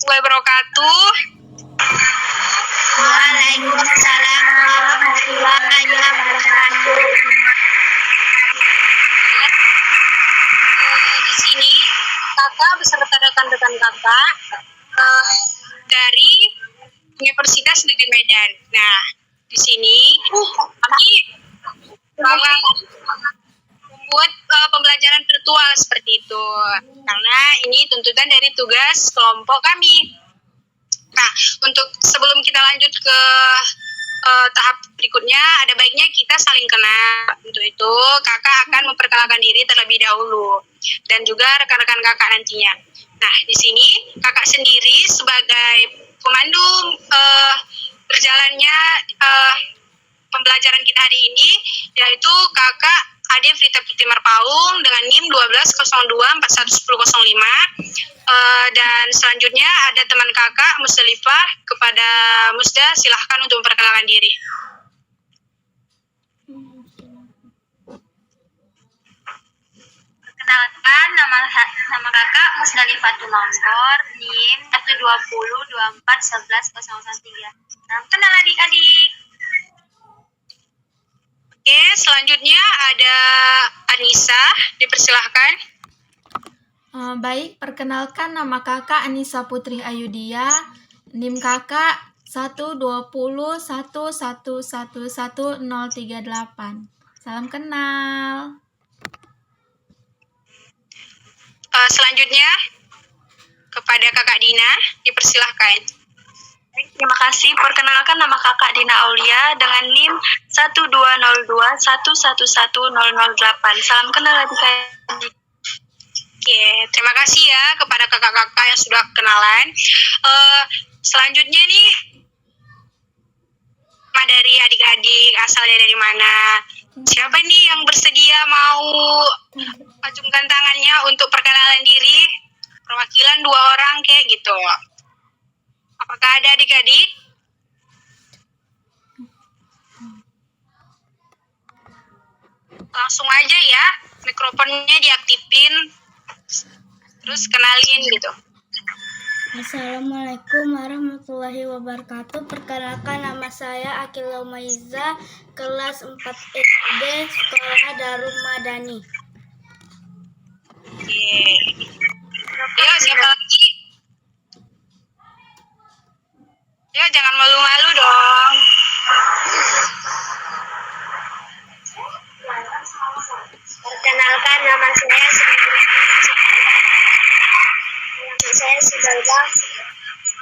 wabarakatuh. Waalaikumsalam warahmatullahi wabarakatuh. Di sini kakak beserta rekan-rekan kakak dari Universitas Negeri Medan. Nah, di sini kami membuat pembelajaran virtual seperti itu. Karena ini tuntutan dari tugas kelompok kami. Nah, untuk sebelum kita lanjut ke tahap berikutnya, ada baiknya kita saling kenal. Untuk itu, kakak akan memperkenalkan diri terlebih dahulu. Dan juga rekan-rekan kakak nantinya. Nah, di sini kakak sendiri sebagai pemandu berjalannya pembelajaran kita hari ini, yaitu kakak Ade Frita Putri Marpaung dengan NIM 1202411005. Dan selanjutnya ada teman kakak Musdalifah. Kepada Musda, silahkan untuk memperkenalkan diri. Perkenalkan, nama kakak Musdalifah Tumangkor, NIM 12024110113. Salam kenal adik-adik. Oke, selanjutnya ada Anissa, dipersilahkan. Baik, perkenalkan nama kakak Anissa Putri Ayudia, NIM kakak 12011111038. Salam kenal. Selanjutnya kepada kakak Dina, dipersilahkan. Terima kasih. Perkenalkan, nama kakak Dina Aulia dengan NIM 12021111008. Salam kenal adik-adik. Oke, terima kasih ya kepada kakak-kakak yang sudah kenalan. Selanjutnya nih, dari adik-adik asalnya dari mana? Siapa nih yang bersedia mau acungkan tangannya untuk perkenalan diri? Perwakilan 2 orang kayak gitu. Apakah ada adik-adik? Langsung aja ya, mikrofonnya diaktifin, terus kenalin gitu. Assalamualaikum warahmatullahi wabarakatuh. Perkenalkan, nama saya Akila Maiza, kelas 4 SD, Sekolah Darul Madani. Oke. Yuk, siapa lagi? Yuk, jangan malu-malu dong. Perkenalkan, nama saya Subalda.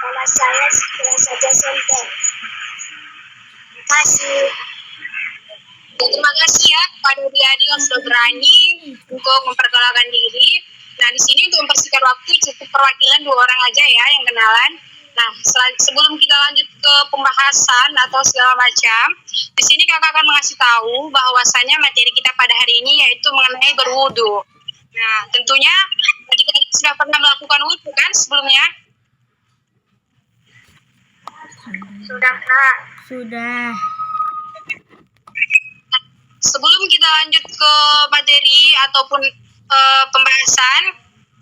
Nama saya kelas 1 SMP. Terima kasih. Terima kasih ya kepada adik-adik yang sudah berani untuk memperkenalkan diri. Nah, di sini untuk mempersingkat waktu cukup perwakilan 2 orang aja ya yang kenalan. Nah, sebelum kita lanjut ke pembahasan atau segala macam, di sini kakak akan mengasih tahu bahwasanya materi kita pada hari ini yaitu mengenai berwudu. Nah, tentunya adik-adik sudah pernah melakukan wudu kan sebelumnya? Sudah, Kak. Sudah. Sebelum kita lanjut ke materi ataupun pembahasan,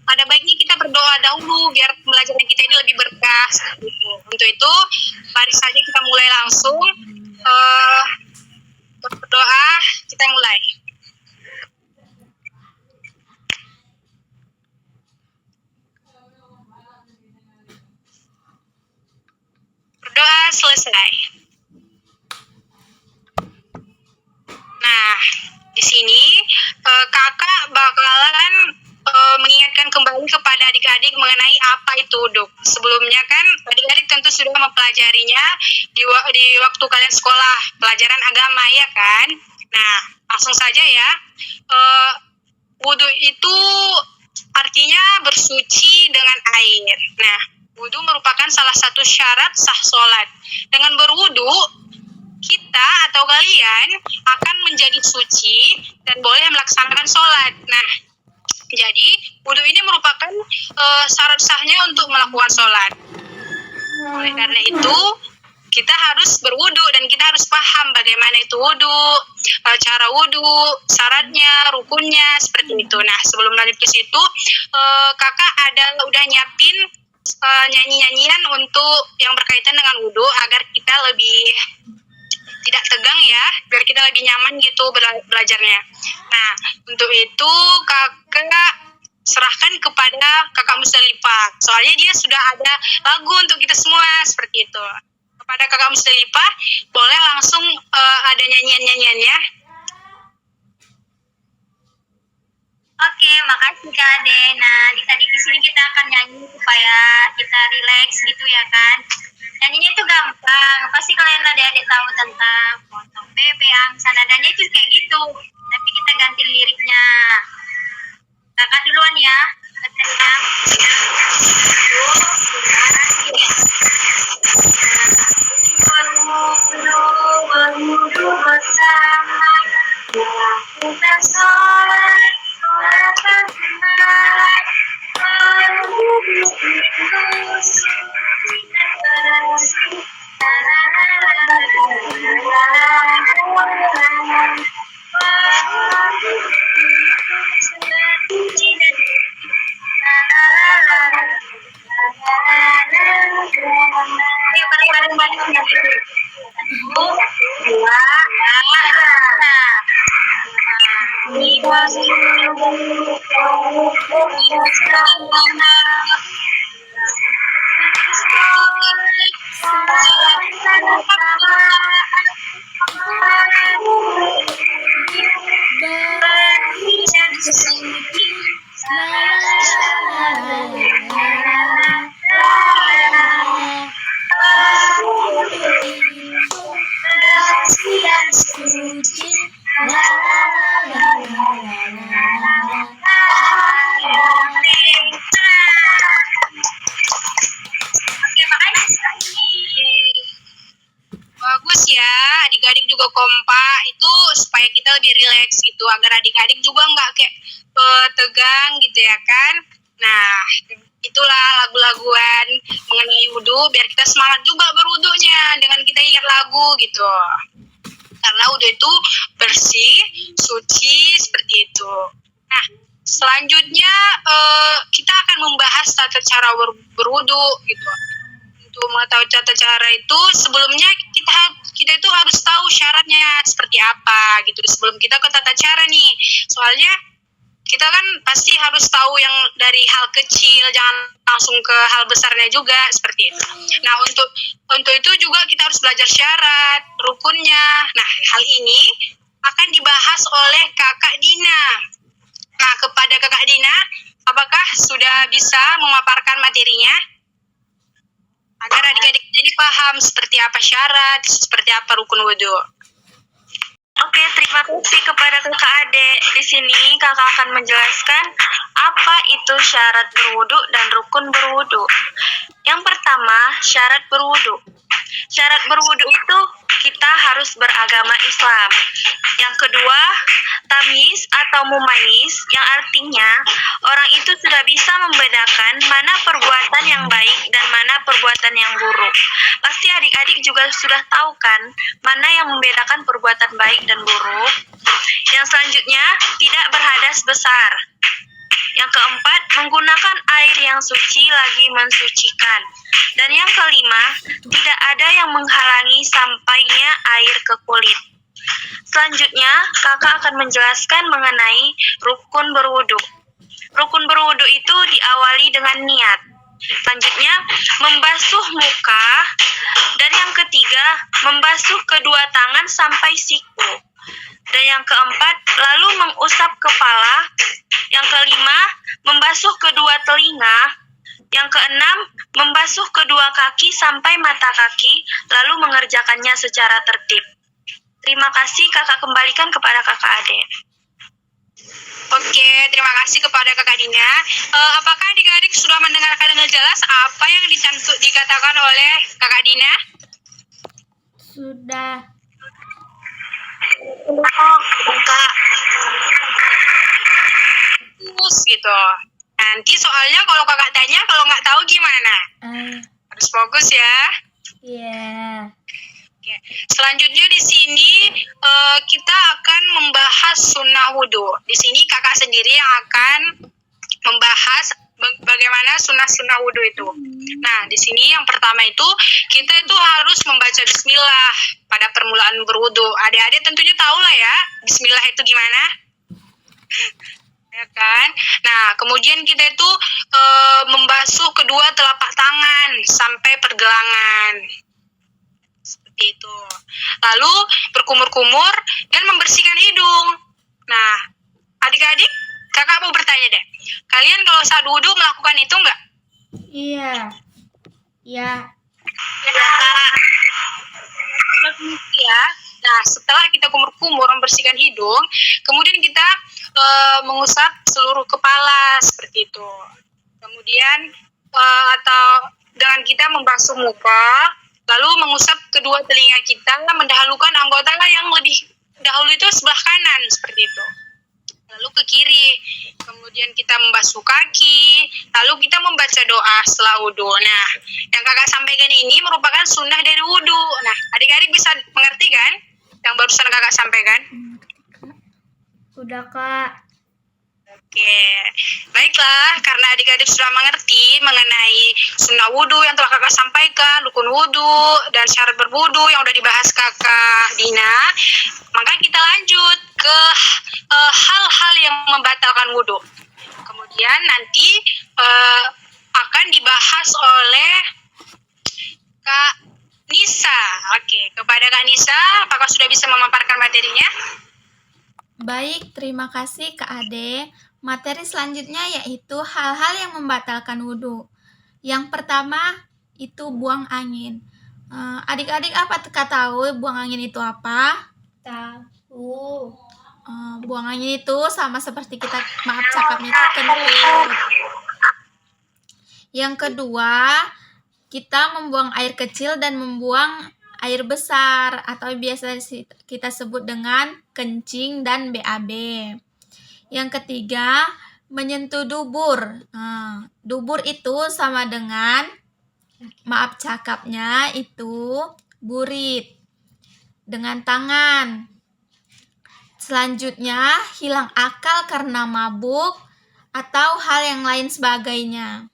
ada baiknya kita berdoa dahulu biar pembelajaran kita ini lebih berkah. Gitu. Untuk itu, mari saja kita mulai langsung. Berdoa, kita mulai. Berdoa selesai. Nah, di sini kakak bakalan mengingatkan kembali kepada adik-adik mengenai apa itu wudhu. Sebelumnya kan adik-adik tentu sudah mempelajarinya di waktu kalian sekolah, pelajaran agama ya kan. Nah, langsung saja ya. Wudhu itu artinya bersuci dengan air. Nah, wudhu merupakan salah satu syarat sah sholat. Dengan berwudhu, kita atau kalian akan menjadi suci dan boleh melaksanakan sholat. Nah, jadi wudhu ini merupakan syarat sahnya untuk melakukan sholat. Oleh karena itu, kita harus berwudhu dan kita harus paham bagaimana itu wudhu, cara wudhu, syaratnya, rukunnya, seperti itu. Nah, sebelum lanjut ke situ, kakak udah nyiapin nyanyi-nyanyi berkaitan dengan wudhu agar kita lebih tidak tegang ya, biar kita lebih nyaman gitu belajarnya. Nah, untuk itu kakak serahkan kepada kakak Musdalifah. Soalnya dia sudah ada lagu untuk kita semua seperti itu. Kepada kakak Musdalifah, boleh langsung ada nyanyian-nyanyiannya. Oke, makasih Kak Ade. Nah, tadi di sini kita akan nyanyi supaya kita rileks gitu ya kan. Nyanyinya itu gampang. Pasti kalian adik-adik tahu tentang potong bebek, angsa, nadanya itu kayak gitu. Tapi kita ganti liriknya. Kakak duluan ya. Katanya. Berwudu bersama. Kita sholat. Bagus ya, adik-adik juga kompak itu supaya kita lebih rileks gitu, agar adik-adik juga nggak kayak tegang gitu ya kan. Nah, itulah lagu-laguan mengenai wudhu biar kita semangat juga berwudhunya dengan kita ingat lagu gitu. Karena wudhu itu bersih, suci seperti itu. Nah, selanjutnya kita akan membahas tata cara berwudhu gitu. Untuk mengetahui tata cara itu sebelumnya kita itu harus tahu syaratnya seperti apa gitu sebelum kita ke tata cara nih. Soalnya kita kan pasti harus tahu yang dari hal kecil, jangan langsung ke hal besarnya juga seperti itu. Nah, untuk itu juga kita harus belajar syarat, rukunnya. Nah, hal ini akan dibahas oleh Kakak Dina. Nah, kepada Kakak Dina, apakah sudah bisa memaparkan materinya? Agar adik-adik jadi paham seperti apa syarat, seperti apa rukun wudhu. Oke, terima kasih kepada kakak Ade. Di sini kakak akan menjelaskan apa itu syarat berwudhu dan rukun berwudhu. Yang pertama, syarat berwudhu. Syarat berwudhu itu kita harus beragama Islam. Yang kedua, tamyiz atau mumayyiz, yang artinya orang itu sudah bisa membedakan mana perbuatan yang baik dan mana perbuatan yang buruk. Pasti adik-adik juga sudah tahu kan mana yang membedakan perbuatan baik dan buruk. Yang selanjutnya, tidak berhadas besar. Yang keempat, menggunakan air yang suci lagi mensucikan. Dan yang kelima, tidak ada yang menghalangi sampainya air ke kulit. Selanjutnya, kakak akan menjelaskan mengenai rukun berwudhu. Rukun berwudhu itu diawali dengan niat. Selanjutnya, membasuh muka. Dan yang ketiga, membasuh kedua tangan sampai siku. Dan yang keempat, lalu mengusap kepala. Yang kelima, membasuh kedua telinga. Yang keenam, membasuh kedua kaki sampai mata kaki, lalu mengerjakannya secara tertib. Terima kasih, kakak kembalikan kepada kakak Ade. Oke, terima kasih kepada Kakak Dina. Apakah adik-adik sudah mendengarkan dengan jelas apa yang dikatakan oleh Kakak Dina? Sudah. Kak. Terus gitu. Nanti soalnya kalau kakak tanya, kalau nggak tahu gimana? Harus fokus ya. Iya. Oke. Selanjutnya di sini kita akan membahas sunnah wudhu. Di sini kakak sendiri yang akan membahas bagaimana sunnah-sunnah wudhu itu. Nah, di sini yang pertama itu kita itu harus membaca bismillah pada permulaan berwudhu. Adik-adik tentunya tahu lah ya, bismillah itu gimana? Ya kan? Nah, kemudian kita itu membasuh kedua telapak tangan sampai pergelangan. Seperti itu. Lalu berkumur-kumur dan membersihkan hidung. Nah, adik-adik, kakak mau bertanya deh. Kalian kalau saat wudhu melakukan itu enggak? Iya. Ya. Ya. Nah, setelah kita kumur-kumur membersihkan hidung, kemudian kita mengusap seluruh kepala seperti itu. Kemudian atau dengan kita membasuh muka, lalu mengusap kedua telinga kita, mendahulukan anggota yang lebih dahulu itu sebelah kanan seperti itu. Lalu ke kiri, kemudian kita membasuh kaki, lalu kita membaca doa setelah wudhu. Nah, yang kakak sampaikan ini merupakan sunnah dari wudhu. Nah, adik-adik bisa mengerti kan yang barusan kakak sampaikan? Udah, Kak. Oke, baiklah, karena adik-adik sudah mengerti mengenai sunnah wudhu yang telah kakak sampaikan, rukun wudhu, dan syarat berwudhu yang udah dibahas kakak Dina, maka kita lanjut ke hal-hal yang membatalkan wudhu. Kemudian nanti akan dibahas oleh Kak Nisa. Oke, kepada Kak Nisa, apakah sudah bisa memaparkan materinya? Baik, terima kasih Kak Ade. Materi selanjutnya yaitu hal-hal yang membatalkan wudhu. Yang pertama itu buang angin. Adik-adik apa tahu buang angin itu apa? Tahu. Buang angin itu sama seperti kita cakapnya itu kentut. Yang kedua, kita membuang air kecil dan membuang air besar atau biasa kita sebut dengan kencing dan BAB. Yang ketiga, menyentuh dubur. Dubur itu sama dengan, maaf cakapnya itu burit dengan tangan. Selanjutnya, hilang akal karena mabuk atau hal yang lain sebagainya.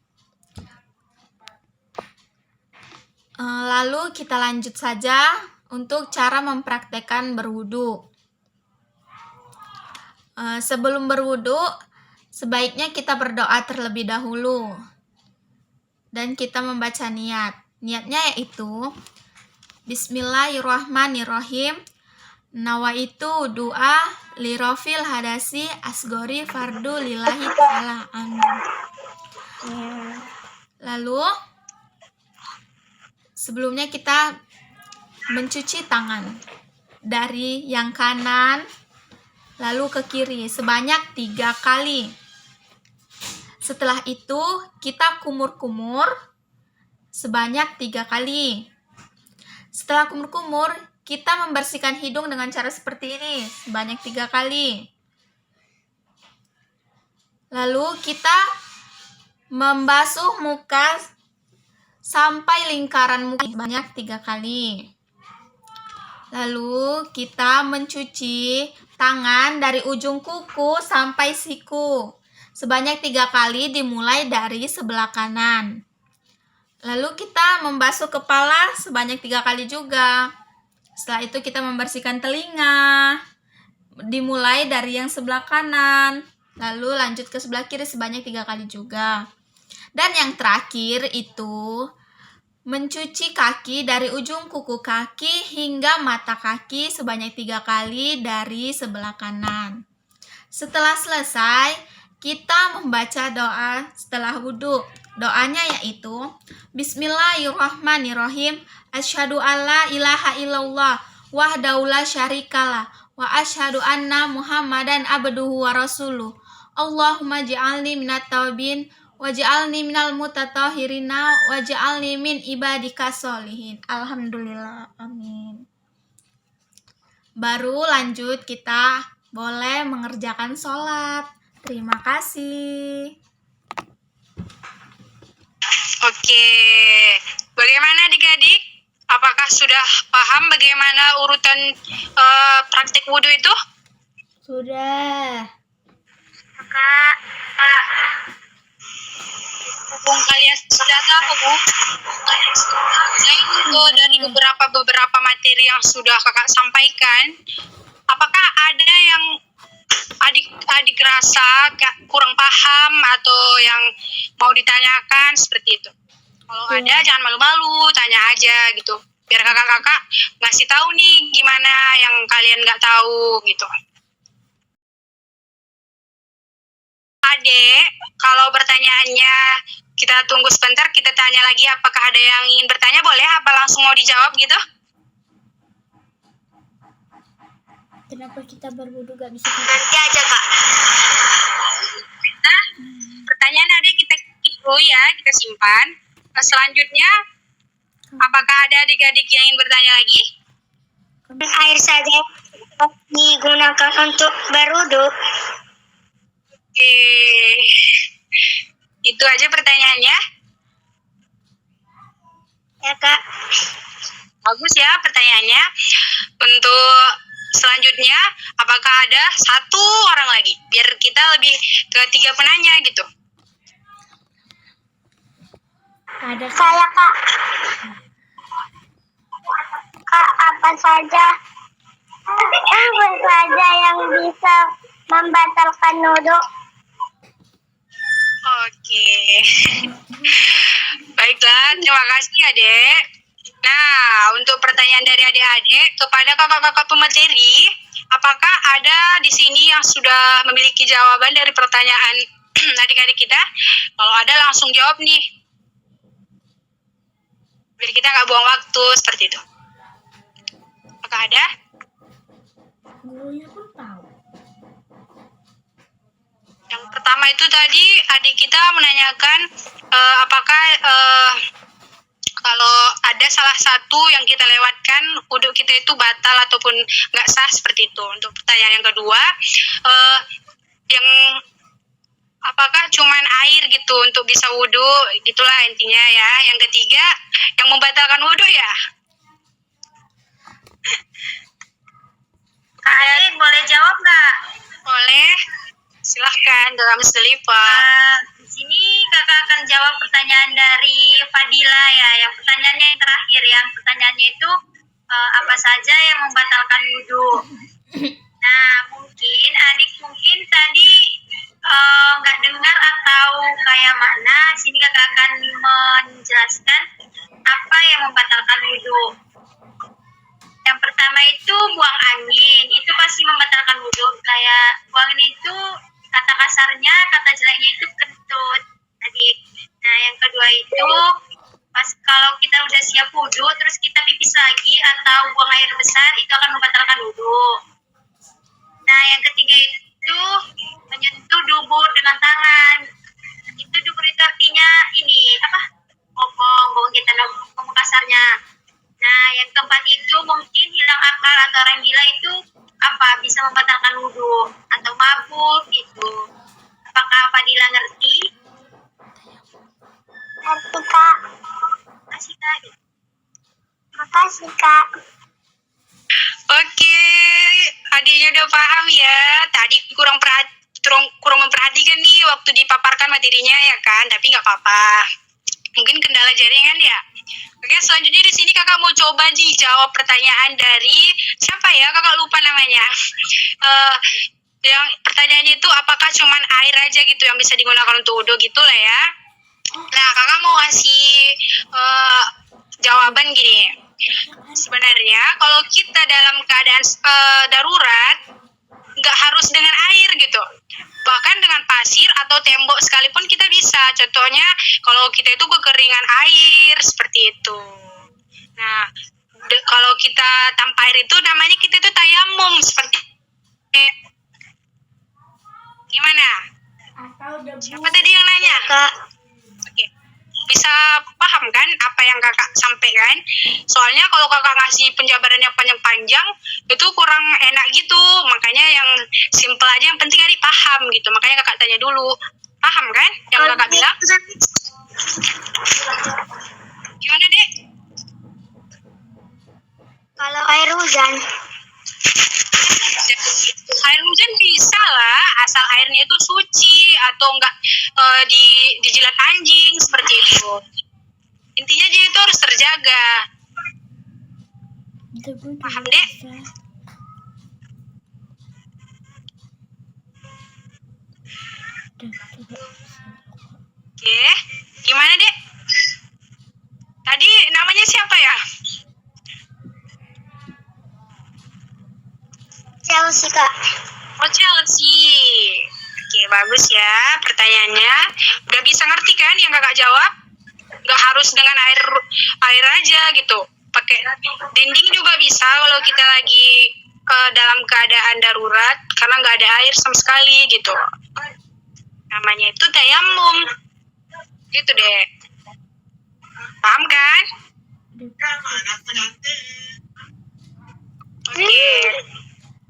Lalu kita lanjut saja untuk cara mempraktekkan berwudu. Sebelum berwudu, sebaiknya kita berdoa terlebih dahulu dan kita membaca niat. Niatnya yaitu Bismillahirrahmanirrahim. Nawaitu doa lirofil hadasi asgori fardu lillahi ta'ala. Amin. Lalu sebelumnya kita mencuci tangan dari yang kanan lalu ke kiri sebanyak 3 kali. Setelah itu kita kumur-kumur sebanyak 3 kali. Setelah kumur-kumur, kita membersihkan hidung dengan cara seperti ini sebanyak 3 kali. Lalu kita membasuh muka sampai lingkaran muka sebanyak 3 kali. Lalu kita mencuci tangan dari ujung kuku sampai siku sebanyak 3 kali dimulai dari sebelah kanan. Lalu kita membasuh kepala sebanyak 3 kali juga. Setelah itu kita membersihkan telinga dimulai dari yang sebelah kanan. Lalu lanjut ke sebelah kiri sebanyak 3 kali juga. Dan yang terakhir itu mencuci kaki dari ujung kuku kaki hingga mata kaki sebanyak 3 kali dari sebelah kanan. Setelah selesai, kita membaca doa setelah wudhu. Doanya yaitu Bismillahirrahmanirrahim. Asyhadu alla ilaha illallah wahdahu la syarikalah wa asyhadu anna Muhammadan abduhu wa rasuluh. Allahumma ja'alni minat tawabin waj'alni minal mutatahhirina waj'alni min ibadika sholihin. Alhamdulillah. Amin. Baru lanjut kita boleh mengerjakan sholat. Terima kasih. Oke, bagaimana adik-adik? Apakah sudah paham bagaimana urutan praktik wudhu itu? Sudah. Kak, Mumpung kalian sudah tahu, selain dari beberapa materi yang sudah kakak sampaikan, apakah ada yang adik rasa kurang paham atau yang mau ditanyakan seperti itu? Kalau ada jangan malu-malu, tanya aja gitu. Biar kakak-kakak ngasih tahu nih gimana yang kalian nggak tahu gitu. Adek, kalau pertanyaannya kita tunggu sebentar, kita tanya lagi apakah ada yang ingin bertanya, boleh apa langsung mau dijawab gitu? Kenapa kita berwudu gak bisa? Nanti aja Kak. Nah, pertanyaan adek kita dulu ya, kita simpan. Selanjutnya, apakah ada adik-adik yang ingin bertanya lagi? Air saja digunakan untuk berwudu. Oke, itu aja pertanyaannya. Ya Kak. Bagus ya pertanyaannya. Untuk selanjutnya, apakah ada satu orang lagi? Biar kita lebih ke 3 penanya gitu. Ada Saya Kak. Kak, apa saja yang bisa membatalkan wudu? Oke. Baiklah, terima kasih adek. Nah, untuk pertanyaan dari adik-adik kepada kakak-kakak pemateri, apakah ada di sini yang sudah memiliki jawaban dari pertanyaan adik-adik kita? Kalau ada langsung jawab nih. Biar kita nggak buang waktu seperti itu. Apakah ada? gurunya pun tahu. Yang pertama itu tadi adik kita menanyakan apakah kalau ada salah satu yang kita lewatkan, wudhu kita itu batal ataupun nggak sah seperti itu. Untuk pertanyaan yang kedua, yang apakah cuman air gitu untuk bisa wudhu, gitulah intinya ya. Yang ketiga, yang membatalkan wudhu ya. Adik boleh jawab nggak? Boleh, silahkan dalam selipar. Di sini kakak akan jawab pertanyaan dari Fadila ya. Yang pertanyaannya yang terakhir, yang pertanyaannya itu apa saja yang membatalkan wudhu. Nah, mungkin adik tadi nggak dengar atau kayak mana. Sini kakak akan menjelaskan apa yang membatalkan wudhu. Yang pertama itu buang angin, itu pasti membatalkan wudhu. Kayak buang angin itu kata kasarnya, kata jeleknya itu kentut, adik. Nah, yang kedua itu pas kalau kita udah siap wudhu, terus kita pipis lagi atau buang air besar, itu akan membatalkan wudhu. Nah, yang ketiga itu menyentuh dubur dengan tangan. Itu dubur itu artinya ini apa? Bokong kita ngomong kasarnya. Nah, yang keempat itu mungkin hilang akal atau orang gila itu apa? Bisa membatalkan wudhu atau mabuk gitu. Apakah Fadila ngerti? Ngerti Kak. Makasih Kak. Makasih Kak. Oke, adiknya udah paham ya. Tadi kurang memperhatikan nih waktu dipaparkan materinya ya kan, tapi nggak apa-apa. Mungkin kendala jaringan ya. Oke, selanjutnya di sini kakak mau coba nih jawab pertanyaan dari siapa ya? Kakak lupa namanya. Yang pertanyaannya itu apakah cuman air aja gitu yang bisa digunakan untuk wudhu gitu lah ya. Nah, kakak mau ngasih jawaban gini. Sebenarnya kalau kita dalam keadaan darurat, nggak harus dengan air gitu. Bahkan dengan pasir atau tembok sekalipun kita bisa. Contohnya kalau kita itu kekeringan air seperti itu. Nah, kalau kita tanpa air itu namanya kita itu tayamum seperti gimana? Siapa tadi yang nanya? Kak. Oke. Bisa paham kan apa yang kakak sampaikan? Soalnya kalau kakak ngasih penjabarannya panjang-panjang itu kurang enak gitu. Makanya yang simple aja, yang penting adik paham gitu. Makanya kakak tanya dulu. Paham kan yang kakak bilang? Gimana dek? Kalau air hujan. Air hujan bisa lah, asal airnya itu suci atau enggak dijilat anjing seperti itu. Intinya dia itu harus terjaga. Paham, Dek? Oke, gimana, Dek? Tadi namanya siapa ya? Chelsea, Kak. Oh, Chelsea. Oke, bagus ya pertanyaannya. Udah bisa ngerti kan yang kakak jawab? Gak harus dengan air aja gitu. Pakai dinding juga bisa kalau kita lagi dalam keadaan darurat karena nggak ada air sama sekali gitu. Namanya itu tayamum. Gitu deh. Paham kan?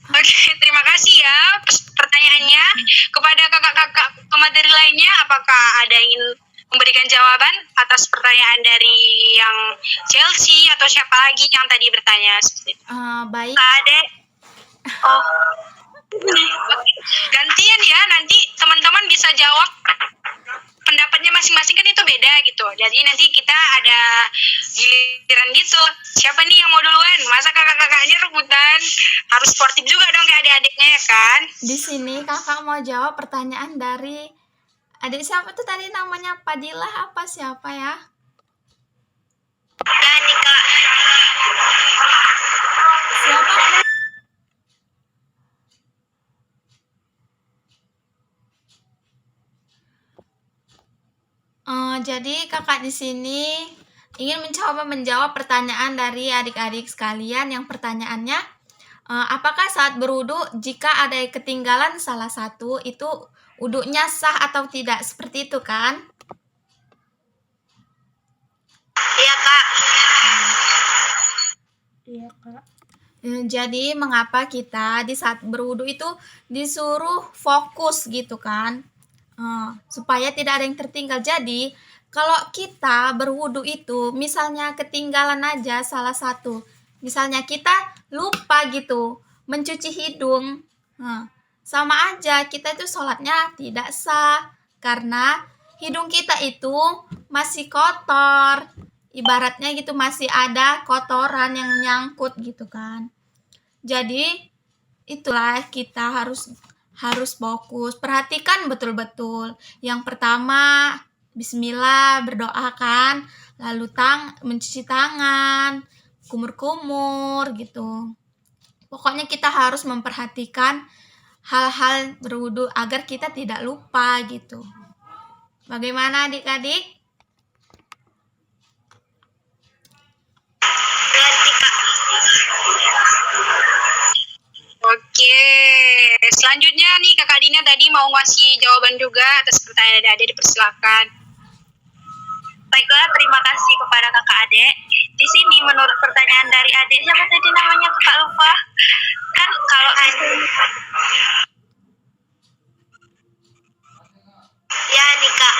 Oke, terima kasih ya pertanyaannya. Kepada kakak-kakak pemateri lainnya, apakah ada yang ingin memberikan jawaban atas pertanyaan dari yang Chelsea atau siapa lagi yang tadi bertanya? Baik. Adek. Oh, Gantian ya, nanti teman-teman bisa jawab pendapatnya masing-masing, kan itu beda gitu. Jadi nanti kita ada giliran gitu. Siapa nih yang mau duluan? Masa kakak-kakaknya rebutan? Harus sportif juga dong kayak adik-adiknya ya kan? Di sini kakak mau jawab pertanyaan dari adik siapa tuh tadi namanya, Fadilah apa siapa ya? ya nih Kak. Siapa? Jadi kakak di sini ingin mencoba menjawab pertanyaan dari adik-adik sekalian yang pertanyaannya, apakah saat berwudu jika ada yang ketinggalan salah satu itu wudunya sah atau tidak, seperti itu kan? Iya Kak. Iya, Kak. Jadi mengapa kita di saat berwudu itu disuruh fokus gitu kan? Supaya tidak ada yang tertinggal. Jadi kalau kita berwudu itu misalnya ketinggalan aja salah satu, misalnya kita lupa gitu mencuci hidung, sama aja kita itu sholatnya tidak sah karena hidung kita itu masih kotor, ibaratnya gitu masih ada kotoran yang nyangkut gitu kan. Jadi itulah kita harus fokus, perhatikan betul-betul. Yang pertama bismillah, berdoa kan, lalu mencuci tangan, kumur-kumur gitu. Pokoknya kita harus memperhatikan hal-hal berwudu agar kita tidak lupa gitu. Bagaimana adik-adik? Ngerti Kak. Oke, selanjutnya nih kakak Dina tadi mau ngasih jawaban juga atas pertanyaan adik-adik, dipersilakan. Baiklah, terima kasih kepada kakak adek. Di sini menurut pertanyaan dari adik, siapa tadi namanya Kak lupa? Kan kalau ya nih Kak.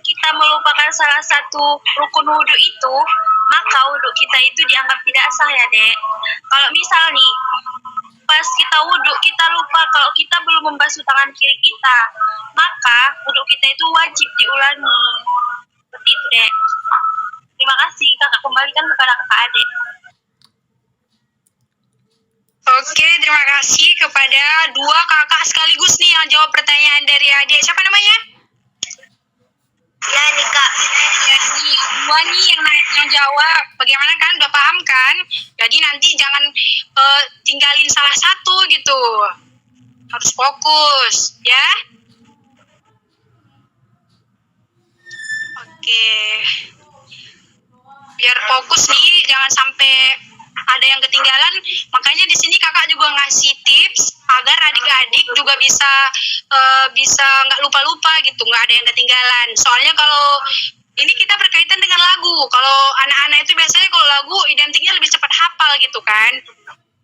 Kita melupakan salah satu rukun wudhu itu, maka wudhu kita itu dianggap tidak sah ya Dek. Kalau misal nih, pas kita wudhu kita lupa kalau kita belum membasuh tangan kiri kita, maka wudhu kita itu wajib diulangi. Seperti itu Dek. Terima kasih, kakak kembalikan kepada kakak adek. Oke, terima kasih kepada dua kakak sekaligus nih yang jawab pertanyaan dari adik. Siapa namanya? Ya nih Kak. Jadi dua nih yang jawab. Bagaimana kan? Udah paham kan? Jadi nanti jangan tinggalin salah satu gitu. Harus fokus, ya. Oke. Biar fokus nih, jangan sampai ada yang ketinggalan. Makanya di sini kakak juga ngasih tips agar adik-adik juga bisa nggak lupa-lupa gitu, nggak ada yang ketinggalan. Soalnya kalau ini kita berkaitan dengan lagu. Kalau anak-anak itu biasanya kalau lagu identiknya lebih cepat hafal gitu kan.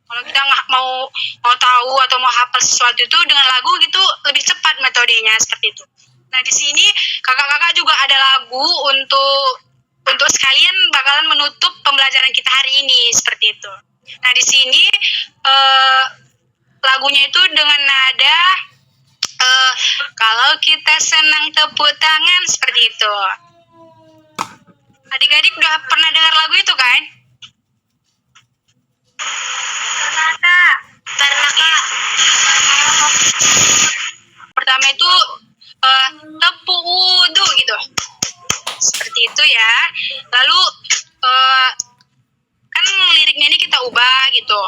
Kalau kita nggak mau tahu atau mau hafal sesuatu itu dengan lagu gitu lebih cepat metodenya seperti itu. Nah di sini kakak-kakak juga ada lagu untuk sekalian bakalan menutup pembelajaran kita hari ini seperti itu. Nah di sini lagunya itu dengan nada Kalau kita senang tepuk tangan seperti itu. Adik-adik udah pernah dengar lagu itu kan? Pernah Kak? Pernah Kak. Pertama itu tepuk wudu gitu. Seperti itu ya. Lalu kan liriknya ini kita ubah gitu.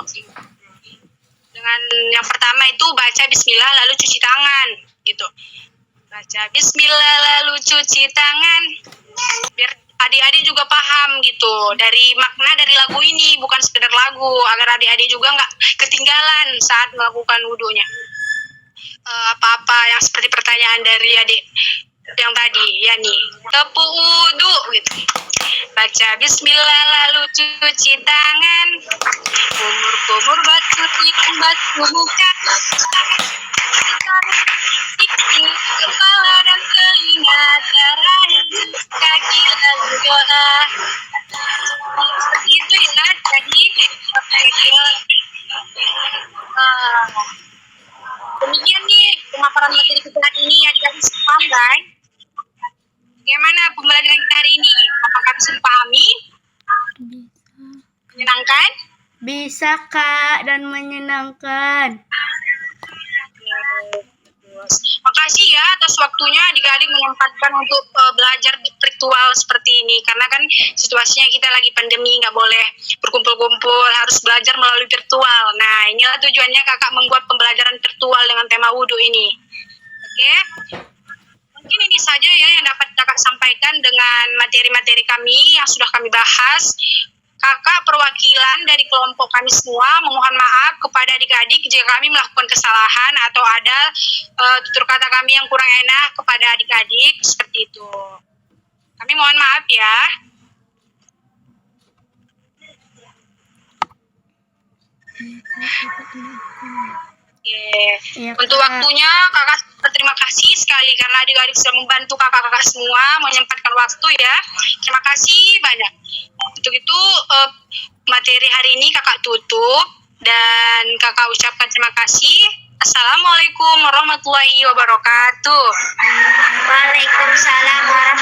Dengan yang pertama itu baca bismillah lalu cuci tangan gitu. Baca bismillah lalu cuci tangan. Biar adik-adik juga paham gitu dari makna dari lagu ini, bukan sekedar lagu, agar adik-adik juga nggak ketinggalan saat melakukan wudhunya. Apa-apa yang seperti pertanyaan dari adik yang tadi, ya nih, tepuk wudhu gitu. Baca bismillah lalu cuci tangan, kumur-kumur batu ikan batu muka, kepala dan telinga, terakhir kaki lalu doa. Seperti itu ya, jadi demikian nih pemaparan materi kita hari ini, adik-adik paham kan? Bagaimana pembelajaran kita hari ini? Apakah bisa dipahami? Menyenangkan? Bisa Kak, dan menyenangkan. Makasih ya atas waktunya adik-adik menyempatkan untuk belajar virtual seperti ini. Karena kan situasinya kita lagi pandemi, nggak boleh berkumpul-kumpul, harus belajar melalui virtual. Nah, inilah tujuannya kakak membuat pembelajaran virtual dengan tema wudhu ini. Oke? Mungkin ini saja ya yang dapat kakak sampaikan dengan materi-materi kami yang sudah kami bahas. Kakak perwakilan dari kelompok kami semua memohon maaf kepada adik-adik jika kami melakukan kesalahan atau ada tutur kata kami yang kurang enak kepada adik-adik seperti itu. Kami mohon maaf ya. Iya, Untuk Kak. waktunya kakak berterima kasih sekali karena adik-adik sudah membantu kakak-kakak semua menyempatkan waktu ya. Terima kasih banyak. Untuk itu materi hari ini kakak tutup dan kakak ucapkan terima kasih. Assalamualaikum warahmatullahi wabarakatuh. Waalaikumsalam warahmatullahi